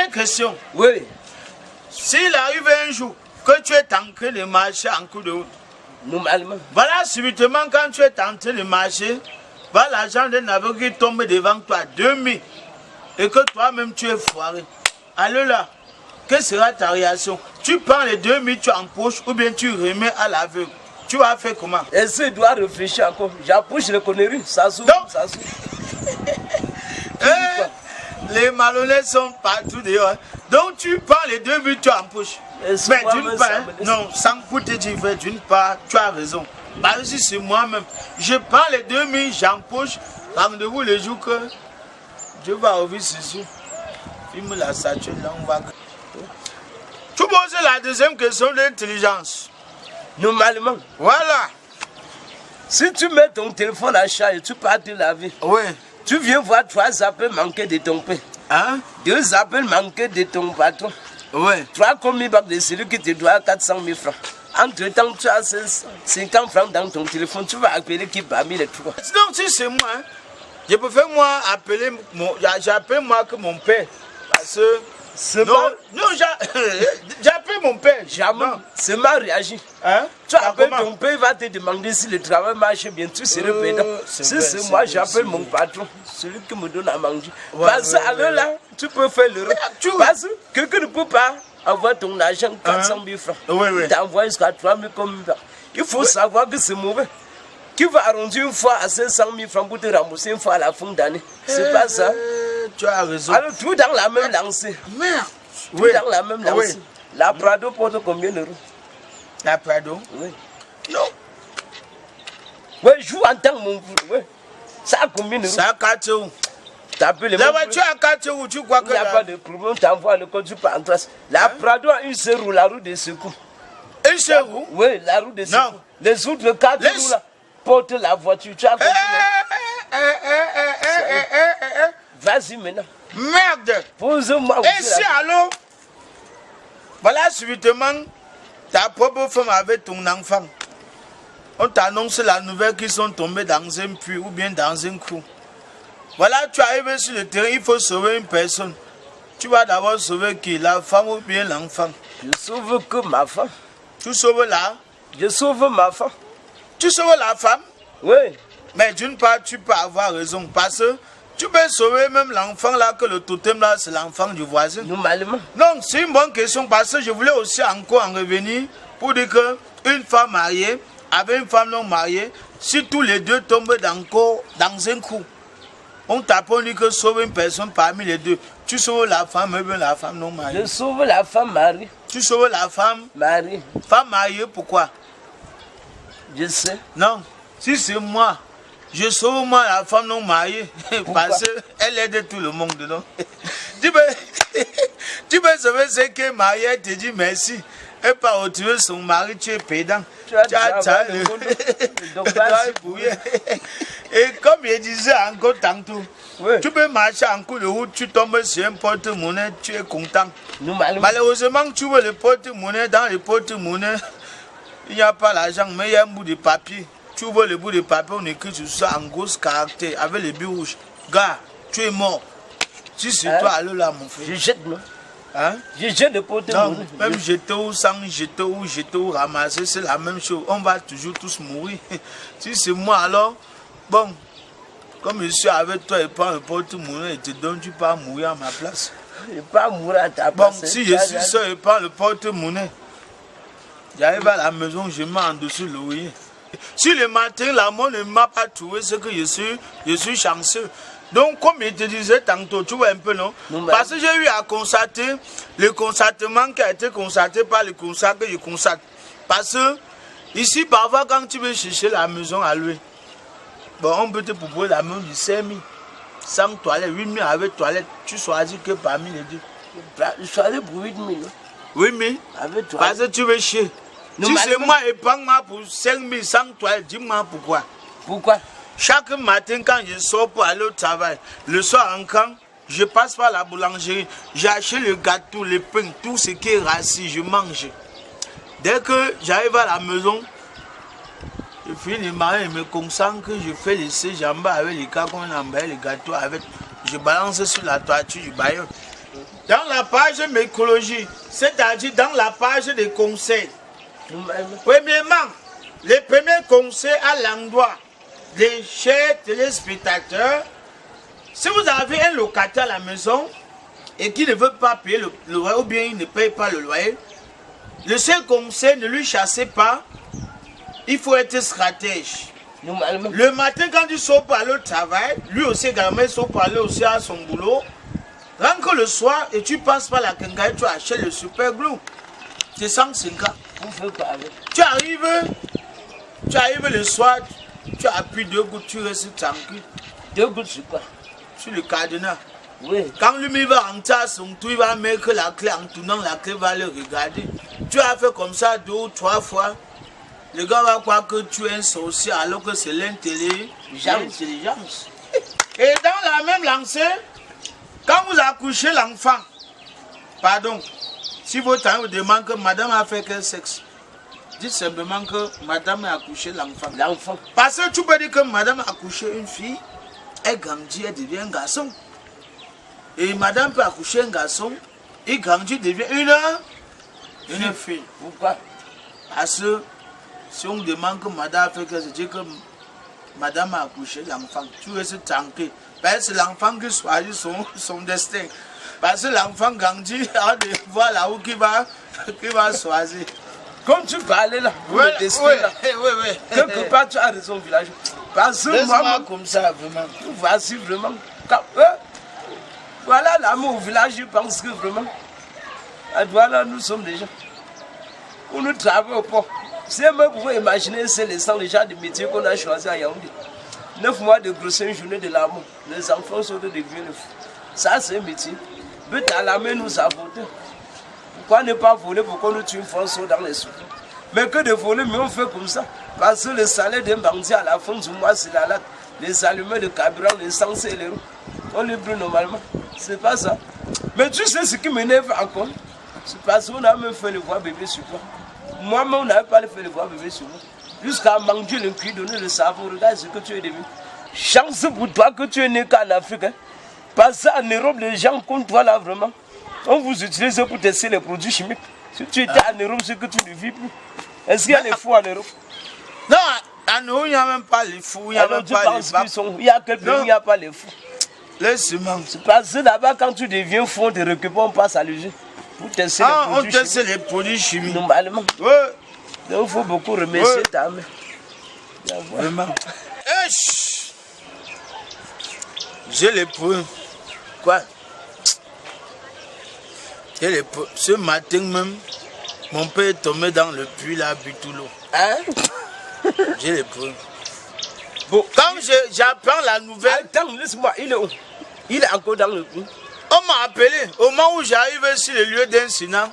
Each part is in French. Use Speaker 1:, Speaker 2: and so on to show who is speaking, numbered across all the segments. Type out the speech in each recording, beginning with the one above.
Speaker 1: Une question.
Speaker 2: Oui.
Speaker 1: S'il arrive un jour que tu es en train de marcher en cours de route,
Speaker 2: Normalement.
Speaker 1: voilà subitement quand tu es en train de marcher, voilà l'argent d'un aveugle qui tombe devant toi, 2000, et que toi-même tu es foiré. Alors là, quelle sera ta réaction? Tu prends les 2000, tu empoches ou bien tu remets à l'aveugle? Tu vas faire comment?
Speaker 2: Est-ce qu'il doit réfléchir encore? J'approche les conneries, ça s'ouvre, ça s'ouvre.
Speaker 1: Les malhonnêtes sont partout dehors. Donc tu prends les 2000, tu empoches. Mais d'une part, non, sans pour te dire, d'une part, tu as raison. Parce que c'est moi-même. Je prends les 2000, j'empoche. Rendez-vous le jour que Dieu va ouvrir ceci. Filme la statue, là on va. Tu poses la deuxième question de l'intelligence.
Speaker 2: Normalement.
Speaker 1: Voilà.
Speaker 2: Si tu mets ton téléphone à charge, tu pars te laver.
Speaker 1: Oui.
Speaker 2: Tu viens voir 3 appels manqués de ton père.
Speaker 1: Hein?
Speaker 2: 2 appels manqués de ton patron.
Speaker 1: Oui.
Speaker 2: 3 commis de celui qui te doit 400 000 francs. Entre-temps, tu as 50 francs dans ton téléphone. Tu vas appeler qui parmi les 3?
Speaker 1: Donc si c'est moi, hein, je peux faire moi appeler j'appelle moi que mon père. Parce que non, j'appelle mon père.
Speaker 2: Jamais. C'est mal réagi.
Speaker 1: Hein?
Speaker 2: Tu appelles ton père, il va te demander si le travail marche bien. Tu seras pédant. Si c'est moi, j'appelle mon patron, celui qui me donne à manger. Parce que alors là, tu peux faire le parce que quelqu'un ne peut pas avoir ton argent 400 000 francs.
Speaker 1: Oui.
Speaker 2: T'envoies jusqu'à 3 000 comme ça. Il faut savoir que c'est mauvais. Qui va arrondir une fois à 500 000 francs pour te rembourser une fois à la fin d'année? C'est pas ça.
Speaker 1: Tu as raison.
Speaker 2: Alors, tout dans la même lancée.
Speaker 1: Merde.
Speaker 2: Tout dans la même lancée. Oui. La Prado porte combien d'euros?
Speaker 1: La Prado?
Speaker 2: Oui.
Speaker 1: Non.
Speaker 2: Oui, je vous entends, mon frère. Oui. Ça a combien d'euros?
Speaker 1: Ça a 4 euros.
Speaker 2: La
Speaker 1: voiture à 4 euros, tu crois que...
Speaker 2: Il n'y a pas de problème, tu envoies le code, tu pars en trace. La Prado a une seule roue, la roue de secours.
Speaker 1: Une seule roue?
Speaker 2: Oui, la roue de secours.
Speaker 1: Non.
Speaker 2: Les autres, le 4 roues là, portent la voiture. Tu as compris? Vas-y maintenant.
Speaker 1: Merde.
Speaker 2: Pose-moi.
Speaker 1: Et si alors, voilà subitement, ta propre femme avec ton enfant, on t'annonce la nouvelle qu'ils sont tombés dans un puits ou bien dans un trou. Voilà, tu arrives sur le terrain, il faut sauver une personne. Tu vas d'abord sauver qui? La femme ou bien l'enfant?
Speaker 2: Je sauve que ma femme.
Speaker 1: Tu sauves là?
Speaker 2: Je sauve ma femme.
Speaker 1: Tu sauves la femme?
Speaker 2: Oui.
Speaker 1: Mais d'une part, tu peux avoir raison parce que tu peux sauver même l'enfant là, que le totem là, c'est l'enfant du voisin.
Speaker 2: Normalement.
Speaker 1: Donc, c'est une bonne question parce que je voulais aussi encore en revenir pour dire qu'une femme mariée avec une femme non mariée, si tous les deux tombent dans un coup, on t'apprend que sauver une personne parmi les deux. Tu sauves la femme et bien la femme non mariée.
Speaker 2: Je sauve la femme mariée.
Speaker 1: Tu sauves la femme
Speaker 2: mariée.
Speaker 1: Femme mariée, pourquoi?
Speaker 2: Je sais.
Speaker 1: Non, si c'est moi, je sauve moi la femme non mariée parce qu'elle aide tout le monde dedans. Tu peux sauver ce qui est marié, elle te dit merci. Et pas retrouver son mari, tu es pédant. Tu as le et comme je disais encore tantôt, oui. Tu peux marcher en cours de route, tu tombes sur un porte-monnaie, tu es content. Malheureusement, tu veux le porte-monnaie, dans le porte-monnaie, il n'y a pas l'argent, mais il y a un bout de papier. Tu ouvres le bout de papier, on écrit sur ça en gros caractère, avec les bulles rouges. Gars, tu es mort. Si c'est toi, allez là, mon frère.
Speaker 2: Je jette, non?
Speaker 1: Hein?
Speaker 2: Je jette le porte-monnaie.
Speaker 1: Même jeter ou sans jeter ou ramasser, c'est la même chose. On va toujours tous mourir. Si c'est moi, alors, bon, comme je suis avec toi et prends le porte-monnaie et te donne, tu peux mourir à ma place.
Speaker 2: Je ne vais pas mourir à ta
Speaker 1: place. Bon, si je suis seul et prends le porte-monnaie, j'arrive à la maison, je mets en dessous l'oreiller. Si le matin, la mort ne m'a pas trouvé, c'est que je suis chanceux. Donc, comme je te disais tantôt, tu vois un peu, non? Parce que j'ai eu à constater le constatement qui a été constaté par le constat que je constate. Parce que, ici, parfois, quand tu veux chercher la maison à louer, bon, on peut te proposer la maison du 5 000, sans toilette, 8 000 avec toilette. Tu choisis que parmi les deux.
Speaker 2: Je choisis pour 8 000.
Speaker 1: 8 000 avec toilette. Parce que tu veux chier. Si c'est moi et pas moi pour 5 000 sans toilette, dis-moi pourquoi.
Speaker 2: Pourquoi?
Speaker 1: Chaque matin, quand je sors pour aller au travail, le soir encore, je passe par la boulangerie, j'achète le gâteau, le pain, tout ce qui est rassis, je mange. Dès que j'arrive à la maison, je finis de manger, je me concentre, je fais laisser jambes avec les cas qu'on a emballé, les gâteaux avec, je balance sur la toiture du bailleur. dans la page mycologie, c'est-à-dire dans la page des conseils. Premièrement, les premiers conseils à l'endroit des chers téléspectateurs, si vous avez un locataire à la maison et qui ne veut pas payer le loyer ou bien il ne paye pas le loyer, le seul conseil, ne lui chassez pas, il faut être stratège. Le matin quand il sort pour aller au travail, lui aussi également il sort pour aller aussi à son boulot. Rentre le soir et tu passes par la quincaillerie, tu achètes le super glue. C'est 150. Tu arrives le soir, tu appuies 2 gouttes, tu restes tranquille.
Speaker 2: 2 gouttes sur quoi?
Speaker 1: Sur le cadenas.
Speaker 2: Oui.
Speaker 1: Quand lui va rentrer à son tour, il va mettre la clé en tournant, la clé va le regarder. Tu as fait comme ça 2 ou 3 fois. Le gars va croire que tu es un sorcier alors que c'est l'intelligence. Et dans la même lancée, quand vous accouchez l'enfant, pardon, si votre temps vous demande que madame a fait quel sexe, dites simplement que madame a accouché l'enfant. Parce que tu peux dire que madame a accouché une fille, elle grandit, elle devient un garçon. Et madame peut accoucher un garçon, il grandit, devient une fille.
Speaker 2: Pourquoi?
Speaker 1: Parce que si on demande que madame a fait quelque chose, c'est que madame a accouché l'enfant. Tu restes tranquille. Parce que c'est l'enfant qui choisit son destin. Parce que l'enfant grandit, on de voir là où qui va choisir.
Speaker 2: Comme tu parlais là,
Speaker 1: le
Speaker 2: destin là.
Speaker 1: Oui.
Speaker 2: Quelque part tu as raison, village. Parce que moi,
Speaker 1: comme ça, vraiment.
Speaker 2: Voici vraiment. Voilà l'amour au village, je pense que vraiment. Voilà, nous sommes des gens. Où nous travaillons au port. Si vous pouvez imaginer, c'est les 100 gens de métier qu'on a choisi à Yaoundé. 9 mois de grossesse, une journée de l'amour. Les enfants sont devenus fous. Ça, c'est un métier. But à la main, nous avons voté. Pourquoi ne pas voler? Pourquoi nous tuons François dans les sous? Mais que de voler, mais on fait comme ça. Parce que le salaire d'un bandit à la fin du mois, c'est la latte. Les allumets de carburant, les sens et les roues. On les brûle normalement. C'est pas ça. Mais tu sais ce qui m'énerve encore? C'est parce qu'on a même fait le voir bébé sur toi. Moi-même, on n'avait pas fait le voir bébé sur moi. Jusqu'à manger le cuit, donner le savon. Regarde ce que tu es devenu. Chance pour toi que tu es né qu'en Afrique. Hein. Parce qu'en Europe, les gens comme toi là, vraiment, on vous utilise pour tester les produits chimiques. Si tu étais en Europe, c'est que tu ne vis plus. Est-ce qu'il y a des fous en Europe?
Speaker 1: Non, en Europe, il n'y a même pas les fous. Il n'y a même pas les babes.
Speaker 2: Il y a quel pays où il n'y a pas les fous?
Speaker 1: Laisse-moi.
Speaker 2: C'est parce que là-bas, quand tu deviens fou, on te récupère, on passe à l'usine. Pour tester les produits chimiques.
Speaker 1: On teste les produits chimiques.
Speaker 2: Normalement.
Speaker 1: Oui.
Speaker 2: Donc il faut beaucoup remercier ta mère.
Speaker 1: Vraiment. J'ai les preuves.
Speaker 2: Quoi?
Speaker 1: J'ai les preuves. Ce matin même, mon père est tombé dans le puits là, bu tout l'eau.
Speaker 2: Hein?
Speaker 1: J'ai les preuves. Bon, quand j'apprends la nouvelle.
Speaker 2: Attends, laisse-moi, il est où? Il est encore dans le puits.
Speaker 1: On m'a appelé. Au moment où j'arrive sur le lieu d'incident,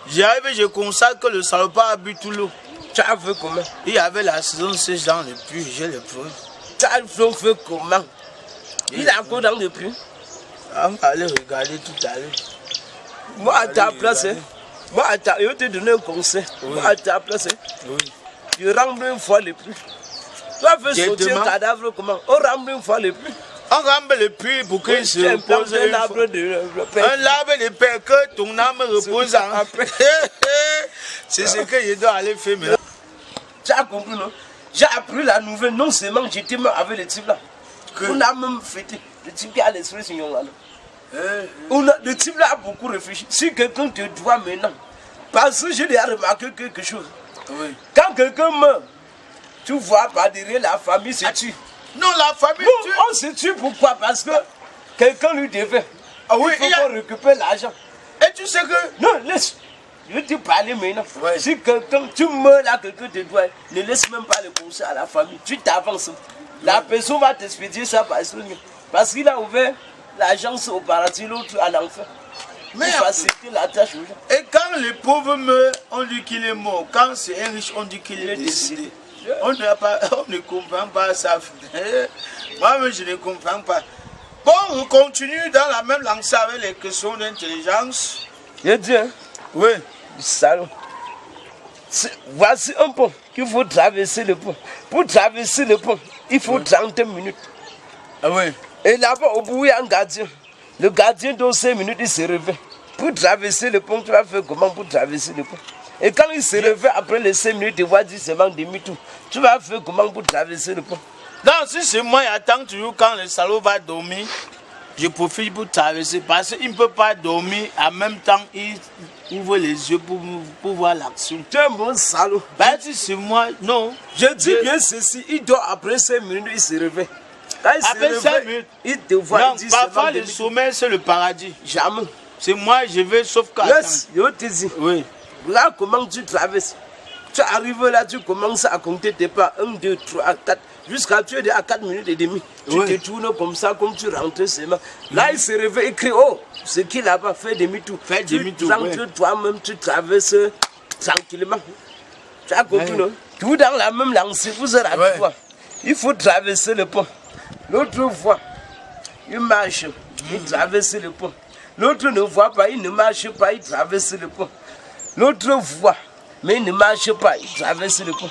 Speaker 1: j'arrive et je constate que le salopard a bu tout l'eau.
Speaker 2: Tu as fait comment?
Speaker 1: Il y avait la saison sèche dans le puits, j'ai les preuves.
Speaker 2: Tu as fait comment? Il est encore dans le puits.
Speaker 1: On va aller regarder tout à l'heure.
Speaker 2: Moi, à ta place, moi, je vais te donner un conseil. Oui. Moi, à ta place, oui. Je rampe une fois le puits. Tu as fait sortir un cadavre comment? On rampe une fois le puits.
Speaker 1: On rampe le puits pour qu'il se repose. Un arbre de paix, que ton âme repose en paix. C'est ce que je dois aller faire maintenant.
Speaker 2: Tu as compris, non? J'ai appris la nouvelle, non seulement j'étais même avec les types là. On a même fêté. Le type qui a l'esprit sur là. Le type là a beaucoup réfléchi. Si quelqu'un te doit maintenant, parce que je l'ai remarqué quelque chose.
Speaker 1: Oui.
Speaker 2: Quand quelqu'un meurt, tu vois par derrière la famille se tue.
Speaker 1: Non, la famille tue.
Speaker 2: On se tue pourquoi? Parce que quelqu'un lui devait.
Speaker 1: Oui,
Speaker 2: il faut qu'on récupère l'argent.
Speaker 1: Et tu sais que...
Speaker 2: Non, laisse. Je vais te parler maintenant.
Speaker 1: Ouais.
Speaker 2: Si quelqu'un, tu meurs là, quelqu'un te doit, ne laisse même pas le conseil à la famille. Tu t'avances. La personne va t'expédier ça parce qu'il a ouvert l'agence au paradis, l'autre à l'enfer. Mais faciliter la tâche aux gens.
Speaker 1: Et quand le pauvre meurt, on dit qu'il est mort. Quand c'est un riche, on dit qu'il est décédé. On ne comprend pas ça. Moi-même, je ne comprends pas. Bon, on continue dans la même lancée avec les questions d'intelligence.
Speaker 2: Je dis, hein?
Speaker 1: Oui.
Speaker 2: Salaud. Voici un pont qu'il faut traverser le pont. Pour traverser le pont, il faut 30 minutes.
Speaker 1: Ah oui.
Speaker 2: Et là-bas, au bout, il y a un gardien. Le gardien, dans 5 minutes, il se réveille. Pour traverser le pont, tu vas faire comment pour traverser le pont? Et quand il se réveille après les 5 minutes, il voit dire seulement demi-tour. Tu vas faire comment pour traverser le pont?
Speaker 1: Non, si c'est moi, j'attends toujours quand le salaud va dormir. Je profite pour traverser parce qu'il ne peut pas dormir en même temps. Il ouvre les yeux pour voir l'action.
Speaker 2: Tu es un bon salaud.
Speaker 1: Ben, si c'est moi, non.
Speaker 2: Je dis bien ceci, il dort après 5 minutes, il se réveille. Quand il
Speaker 1: Après
Speaker 2: se
Speaker 1: 5
Speaker 2: réveille,
Speaker 1: minutes.
Speaker 2: il te voit.
Speaker 1: Non,
Speaker 2: il dit
Speaker 1: parfois
Speaker 2: seulement
Speaker 1: le sommeil, c'est le paradis.
Speaker 2: Jamais.
Speaker 1: C'est moi, je vais sauf qu'à
Speaker 2: Yes, je te dis.
Speaker 1: Oui.
Speaker 2: Là, comment tu traverses? Tu arrives là, tu commences à compter tes pas. 1, 2, 3, 4. Jusqu'à tu es à 4 minutes et demie. Tu
Speaker 1: Oui.
Speaker 2: te tournes comme ça, comme tu rentres seulement. Là, il se réveille et crie, oh, ce qu'il a pas fait demi-tour.
Speaker 1: Fais demi-tour,
Speaker 2: Tu rentres
Speaker 1: oui.
Speaker 2: toi-même, tu traverses tranquillement. Tu as compris,
Speaker 1: Oui.
Speaker 2: non? Tout dans la même lancée, vous aurez
Speaker 1: Oui.
Speaker 2: fois. Il faut traverser le pont. L'autre fois, il marche, il traverse le pont. L'autre ne voit pas, il ne marche pas, il traverse le pont. L'autre voit, mais il ne marche pas, il traverse le pont.